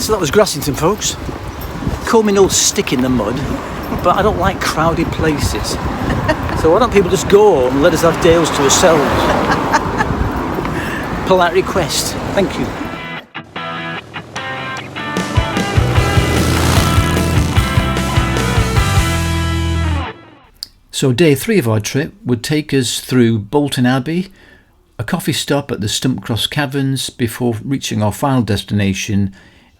So that was Grassington, folks. Call me no stick in the mud, but I don't like crowded places. So why don't people just go home and let us have Dales to ourselves? Polite request. Thank you. So day 3 of our trip would take us through Bolton Abbey, a coffee stop at the STUMP Caverns before reaching our final destination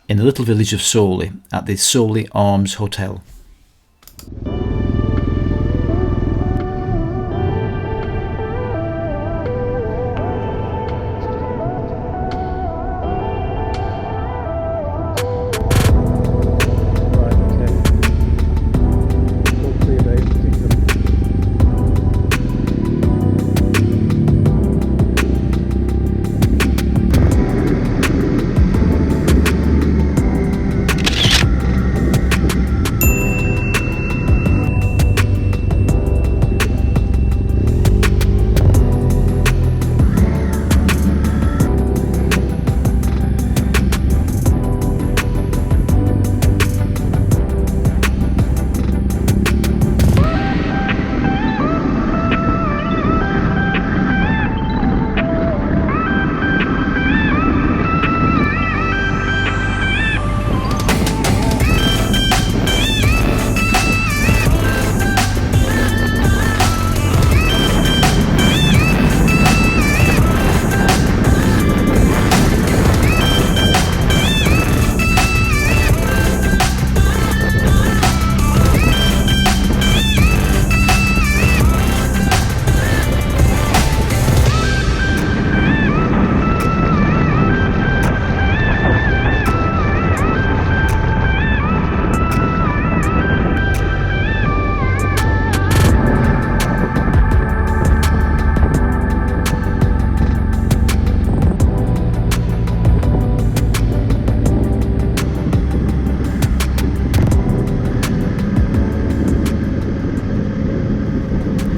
in the little village of Sawley at the Sawley Arms Hotel.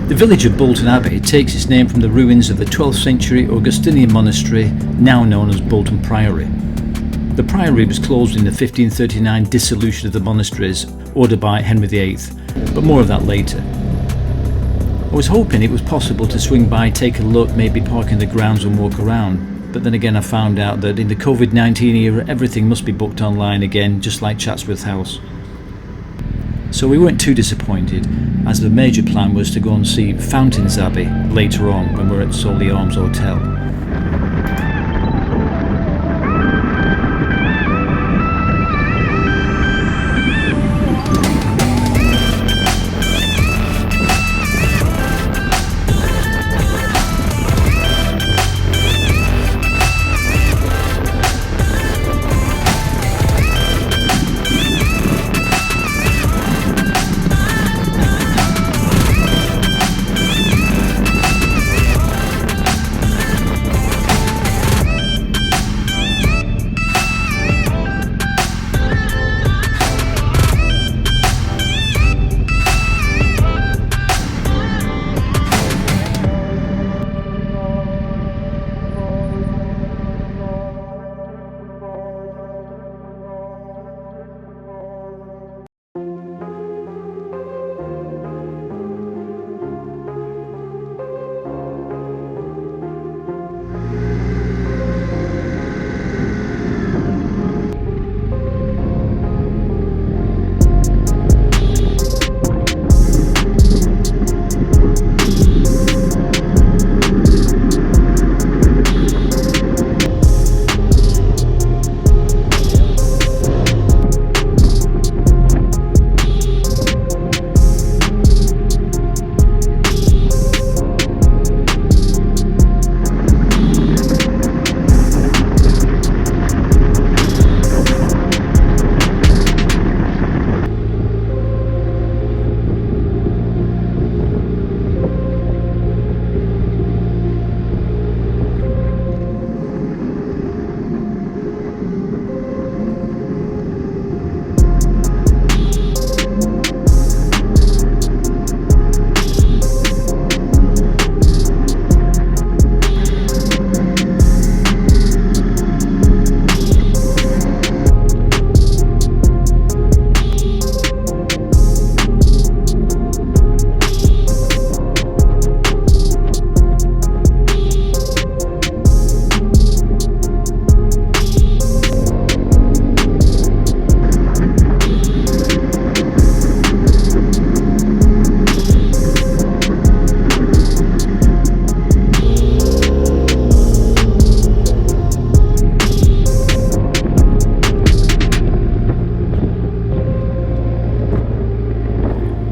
The village of Bolton Abbey takes its name from the ruins of the 12th century Augustinian monastery, now known as Bolton Priory. The priory was closed in the 1539 dissolution of the monasteries, ordered by Henry VIII, but more of that later. I was hoping it was possible to swing by, take a look, maybe park in the grounds and walk around, but then again I found out that in the COVID-19 era everything must be booked online again, just like Chatsworth House. So we weren't too disappointed, as the major plan was to go and see Fountains Abbey later on when we're at Sawley Arms Hotel.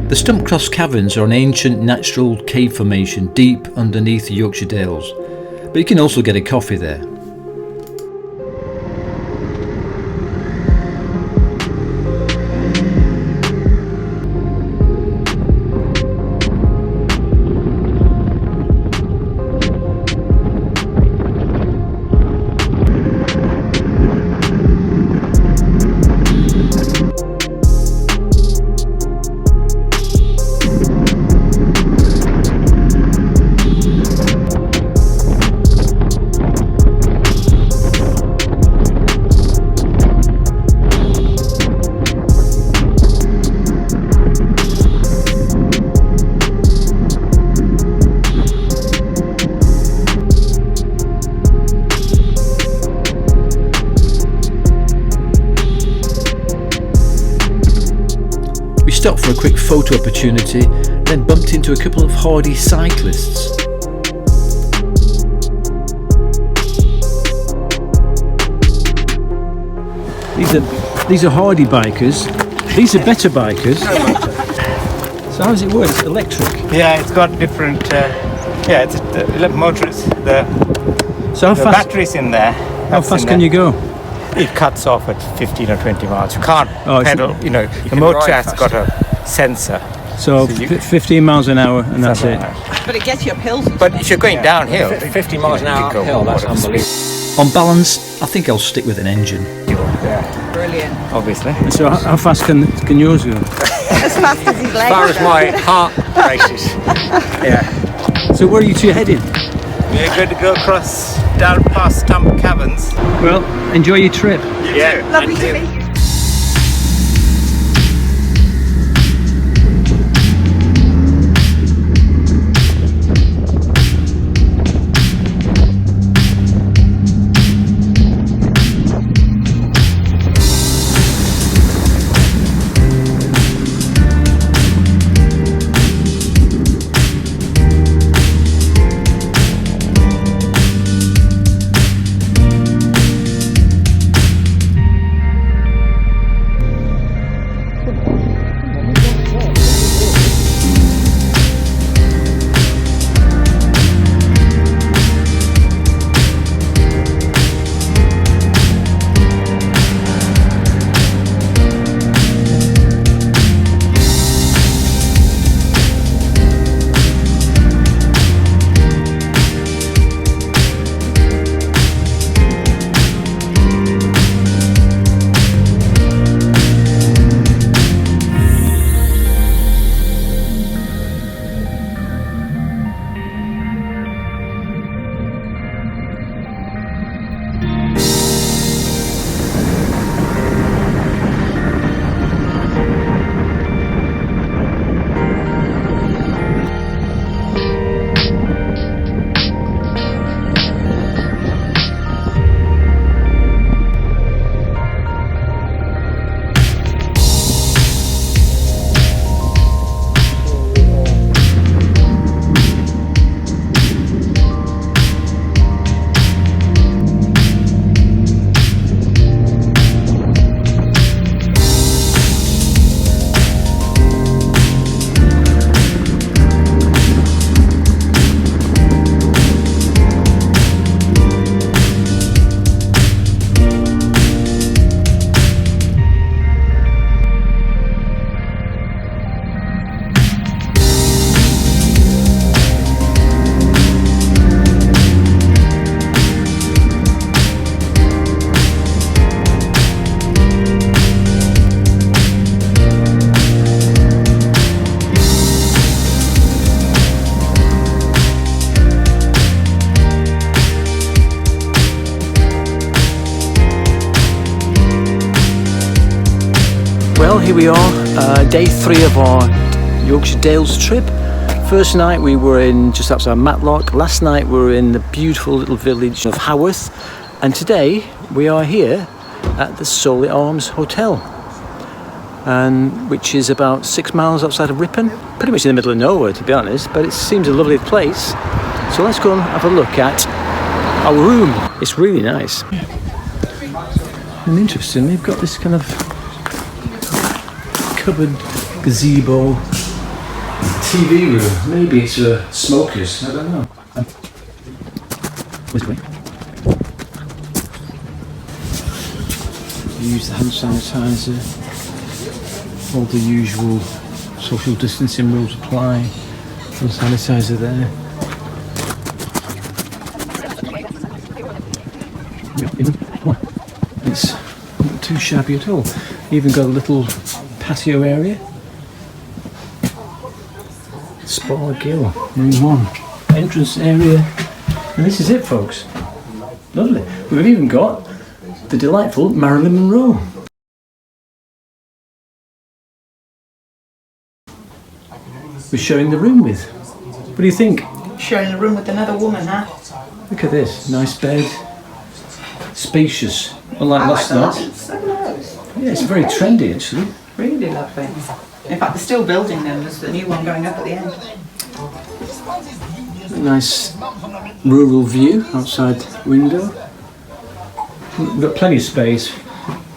The Stump Cross Caverns are an ancient natural cave formation deep underneath the Yorkshire Dales, but you can also get a coffee there. Stopped for a quick photo opportunity, then bumped into a couple of hardy cyclists. These are hardy bikers. These are better bikers. So how does it work? It's electric. Yeah, it's got different. It's the motors. So how fast? Batteries in there. How fast can you go? It cuts off at 15 or 20 miles. You can't pedal. You know, the motor has got a sensor. So 15 miles an hour, and that's it. But it gets you up hills. But if you're going downhill, 50 miles an hour uphill, that's unbelievable. On balance, I think I'll stick with an engine. Yeah, Brilliant. obviously. So how fast can yours go? As fast as his legs. As far as my heart races. Yeah. So where are you two heading? We're going to go across down past Stump Caverns. Well, enjoy your trip. Yeah. Lovely to meet you. Well, here we are, day 3 of our Yorkshire Dales trip. First night we were in just outside Matlock. Last night we were in the beautiful little village of Haworth, and today we are here at the Solly Arms Hotel, and which is about 6 miles outside of Ripon, pretty much in the middle of nowhere to be honest, but it seems a lovely place. So let's go and have a look at our room. It's really nice and interesting. They've got this kind of covered gazebo TV room. Maybe it's smokers. I don't know. Where's it going? Use the hand sanitizer. All the usual social distancing rules apply. Hand sanitizer there. It's not too shabby at all. Even got a little patio area. Spa Gill, room 1. Entrance area. And this is it, folks. Lovely. We've even got the delightful Marilyn Monroe. We're showing the room with. What do you think? Sharing the room with another woman, huh? Look at this. Nice bed. Spacious. Unlike last night. So nice. Yeah, it's very trendy actually. Really lovely. In fact, they're still building them. There's the new one going up at the end. A nice rural view outside window. We've got plenty of space.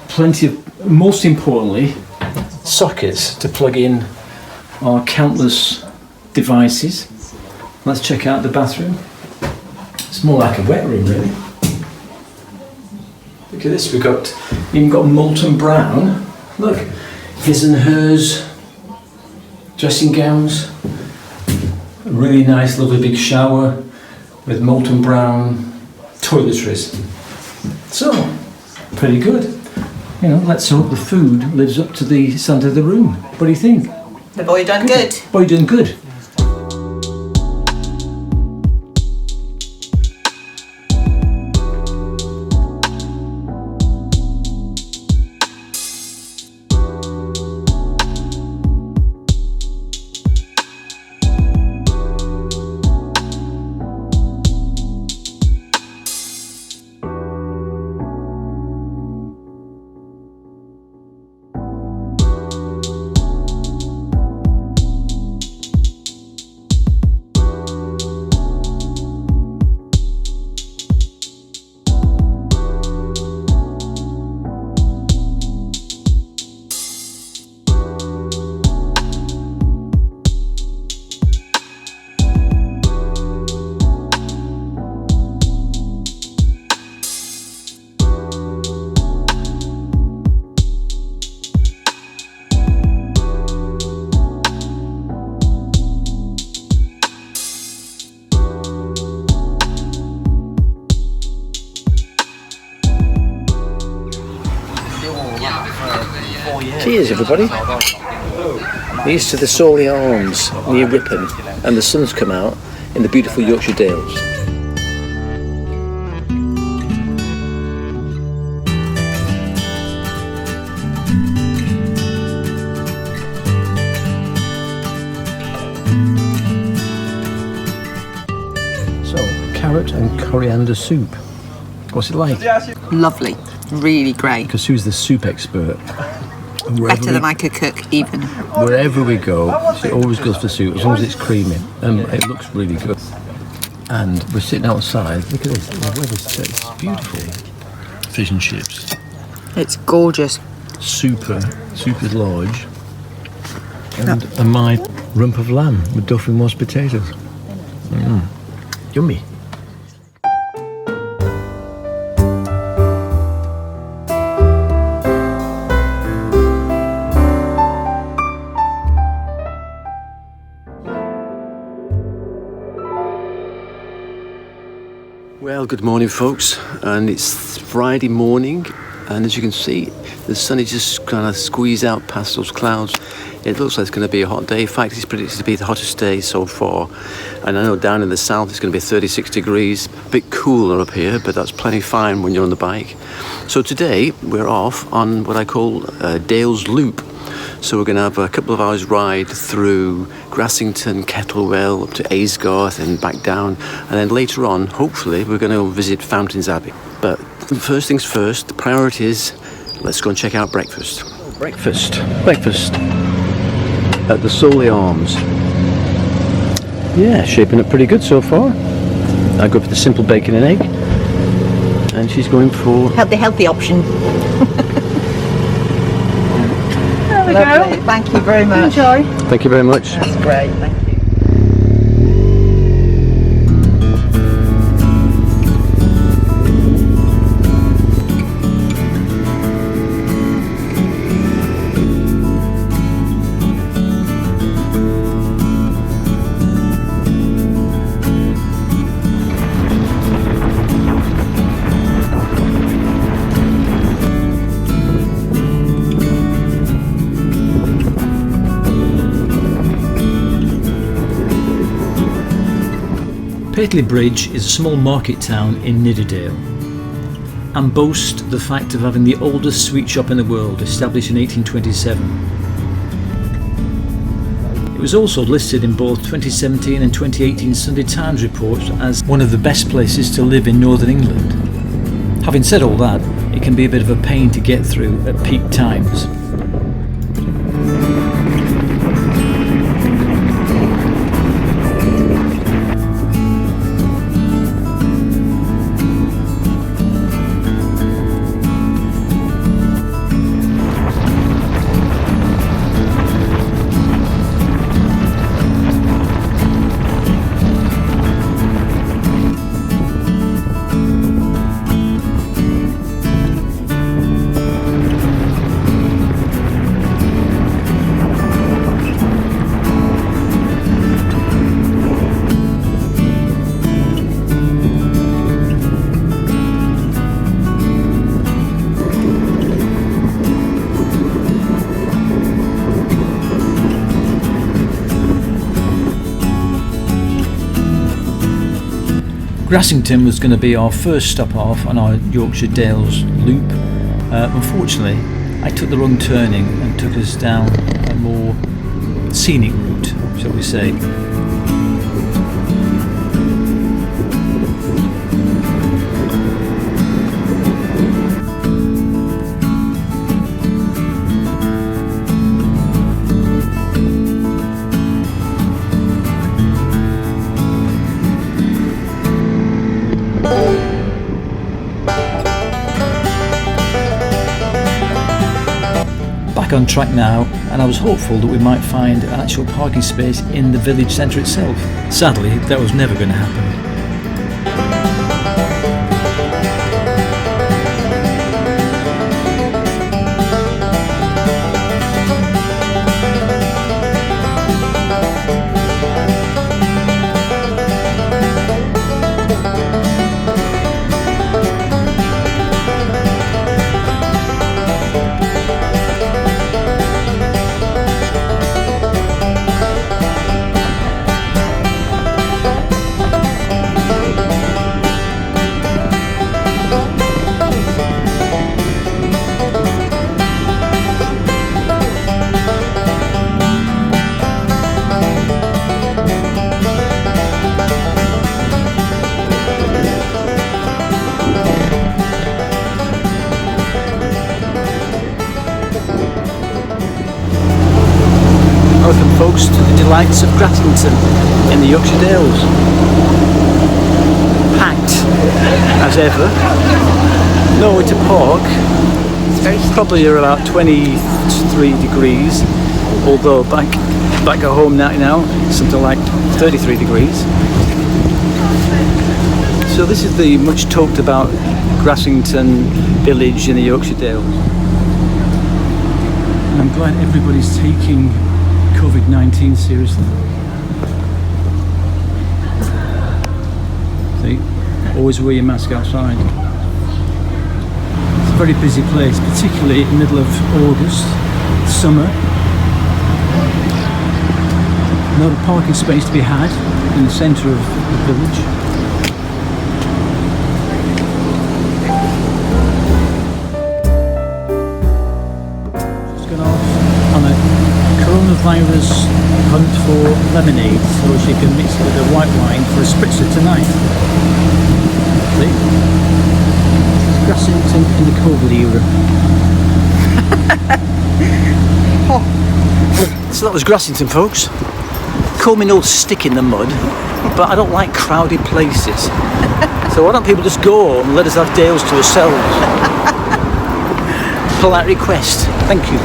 Plenty of, most importantly, sockets to plug in our countless devices. Let's check out the bathroom. It's more like a wet room, really. Look at this. We've got even got molten brown. Look, his and hers dressing gowns. A really nice, lovely big shower with molten brown toiletries. So, pretty good. You know, let's hope the food lives up to the standard of the room. What do you think? The boy done good. Boy, doing good. Cheers everybody. Here's to the Soley Arms near Ripon, and the sun's come out in the beautiful Yorkshire Dales. So, carrot and coriander soup. What's it like? Lovely. Really great. Because who's the soup expert? Better than I could cook, even. Wherever we go, she always goes for soup, as long as it's creamy. And it looks really good. And we're sitting outside. Look at this. The weather's beautiful. Fish and chips. It's gorgeous. Super large. And my rump of lamb with duff and mashed potatoes. Yummy. Well, good morning folks, and it's Friday morning, and as you can see the sun is just kind of squeezed out past those clouds. It looks like it's going to be a hot day. In fact, it's predicted to be the hottest day so far, and I know down in the south it's going to be 36 degrees, a bit cooler up here, but that's plenty fine when you're on the bike. So today we're off on what I call Dales Loop. So we're going to have a couple of hours ride through Grassington, Kettlewell, up to AYSGARTH and back down. And then later on, hopefully, we're going to visit Fountains Abbey. But first things first, the priority is, let's go and check out breakfast. Breakfast at the Soley Arms. Yeah, shaping up pretty good so far. I go for the simple bacon and egg. And she's going for... The healthy option. Lovely. Thank you very much. Thank you very much. That's great, thank you. Pateley Bridge is a small market town in Nidderdale and boasts the fact of having the oldest sweet shop in the world, established in 1827. It was also listed in both 2017 and 2018 Sunday Times reports as one of the best places to live in Northern England. Having said all that, it can be a bit of a pain to get through at peak times. Grassington was going to be our first stop off on our Yorkshire Dales loop. Unfortunately, I took the wrong turning and took us down a more scenic route, shall we say. Back on track now, and I was hopeful that we might find an actual parking space in the village centre itself. Sadly, that was never going to happen. Welcome folks to the delights of Grassington in the Yorkshire Dales. Packed as ever. Nowhere to park. Probably about 23 degrees, although back at home now something like 33 degrees. So this is the much talked about Grassington village in the Yorkshire Dales. And I'm glad everybody's taking COVID-19 seriously. See, always wear your mask outside. It's a very busy place, particularly in the middle of August, summer. Not a parking space to be had in the centre of the village. Just gone off on a coronavirus hunt for lemonade so she can mix it with her white wine for a spritzer tonight. See? Grassington in the COVID era. So that was Grassington, folks. Call me no stick in the mud, but I don't like crowded places. So why don't people just go home and let us have Dales to ourselves? Polite request. Thank you.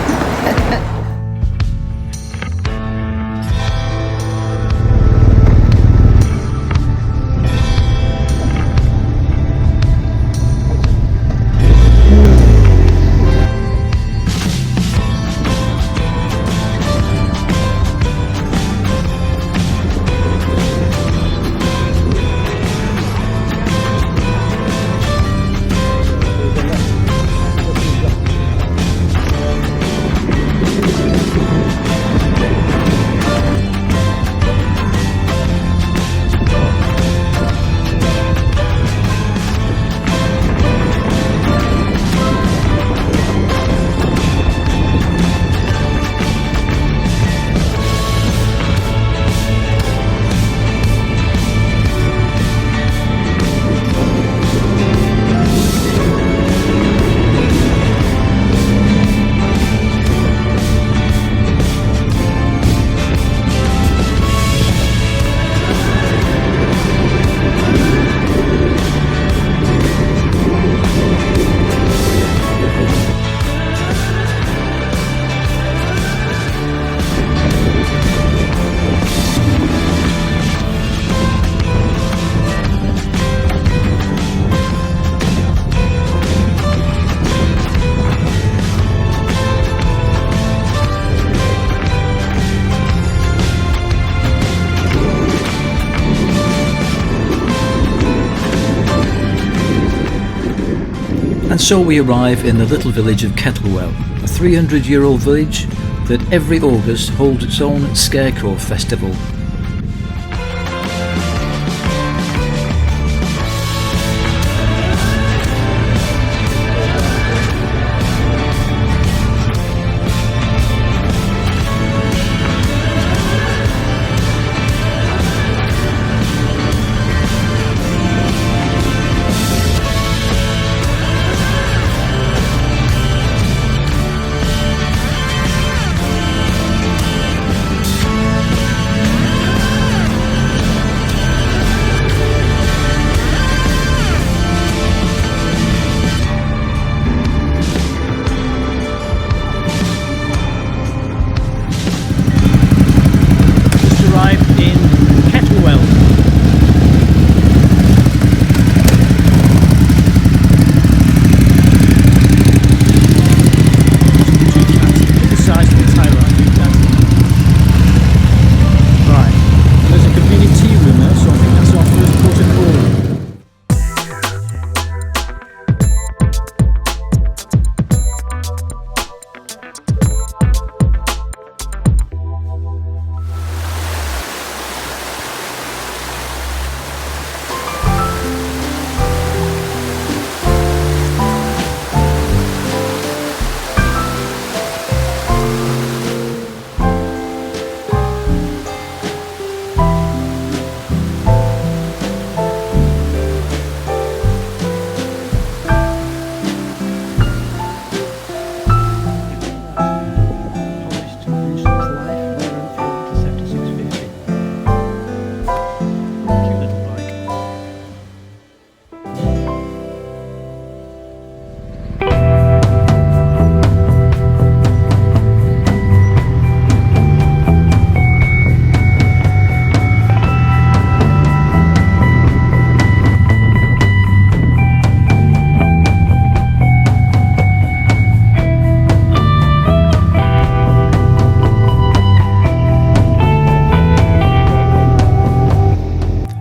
so we arrive in the little village of Kettlewell, a 300-year-old village that every August holds its own Scarecrow Festival.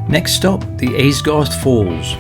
Next stop, the AYSGARTH Falls.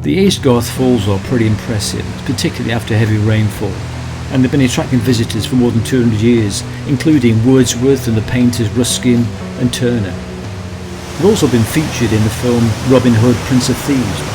The AYSGARTH Falls are pretty impressive, particularly after heavy rainfall, and they've been attracting visitors for more than 200 years, including Wordsworth and the painters Ruskin and Turner. They've also been featured in the film Robin Hood, Prince of Thieves.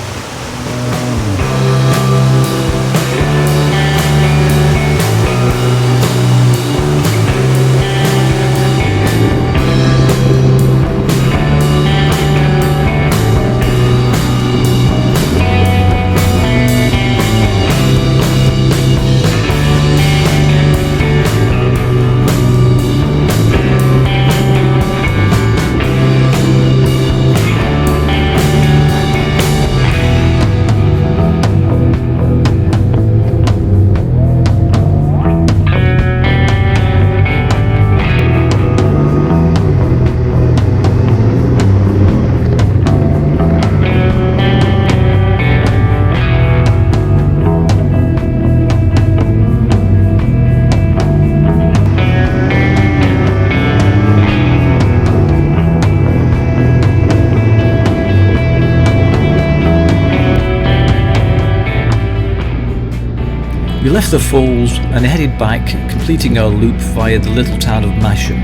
We left the falls and headed back, completing our loop via the little town of Masham.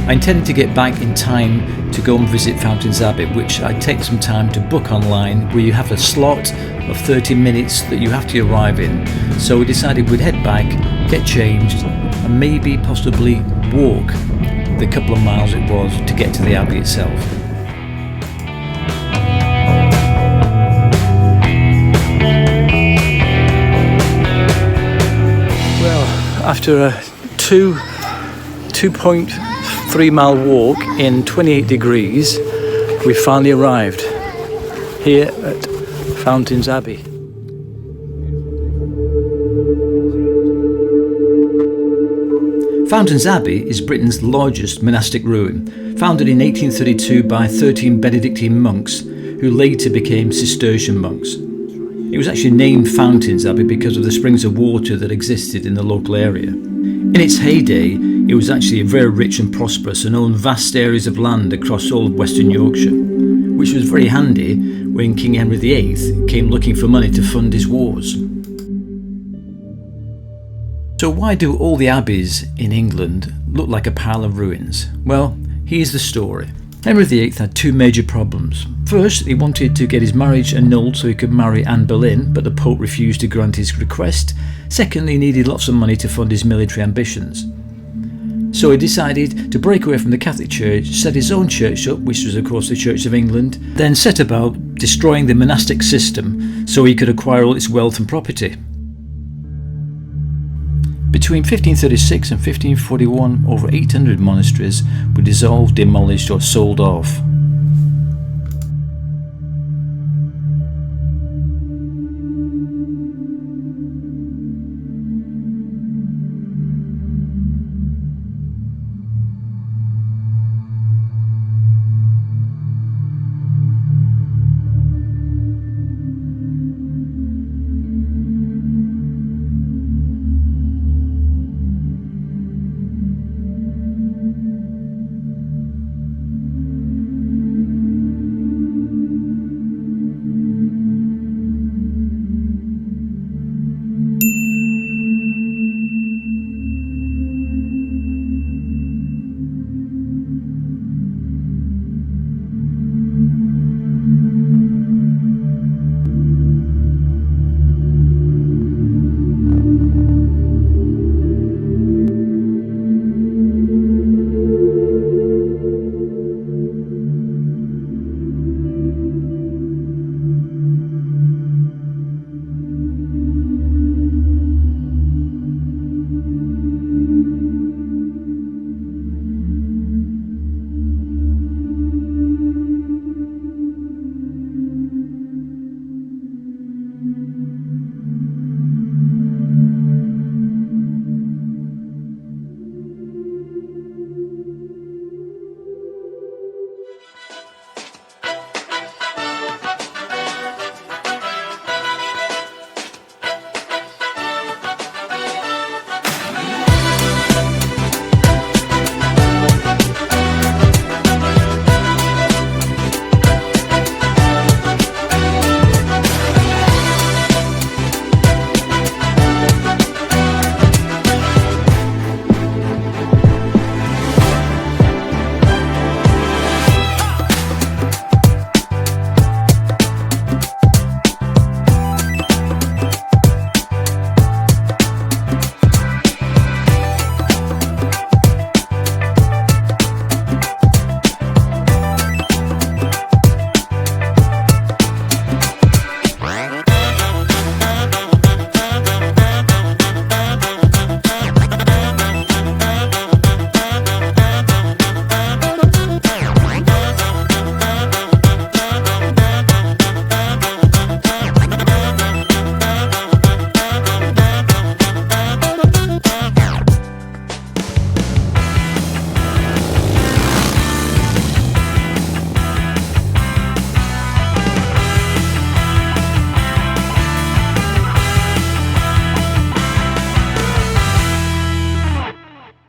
I intended to get back in time to go and visit Fountains Abbey, which I'd take some time to book online, where you have a slot of 30 minutes that you have to arrive in. So we decided we'd head back, get changed, and maybe possibly walk the couple of miles it was to get to the Abbey itself. Well, after a 2.3 mile walk in 28 degrees, we finally arrived here at Fountains Abbey. Fountains Abbey is Britain's largest monastic ruin, founded in 1832 by 13 Benedictine monks who later became Cistercian monks. It was actually named Fountains Abbey because of the springs of water that existed in the local area. In its heyday, it was actually very rich and prosperous and owned vast areas of land across all of Western Yorkshire, which was very handy when King Henry VIII came looking for money to fund his wars. So why do all the abbeys in England look like a pile of ruins? Well, here's the story. Henry VIII had two major problems. First, he wanted to get his marriage annulled so he could marry Anne Boleyn, but the Pope refused to grant his request. Second, he needed lots of money to fund his military ambitions. So he decided to break away from the Catholic Church, set his own church up, which was of course the Church of England, then set about destroying the monastic system so he could acquire all its wealth and property. Between 1536 and 1541, over 800 monasteries were dissolved, demolished or sold off.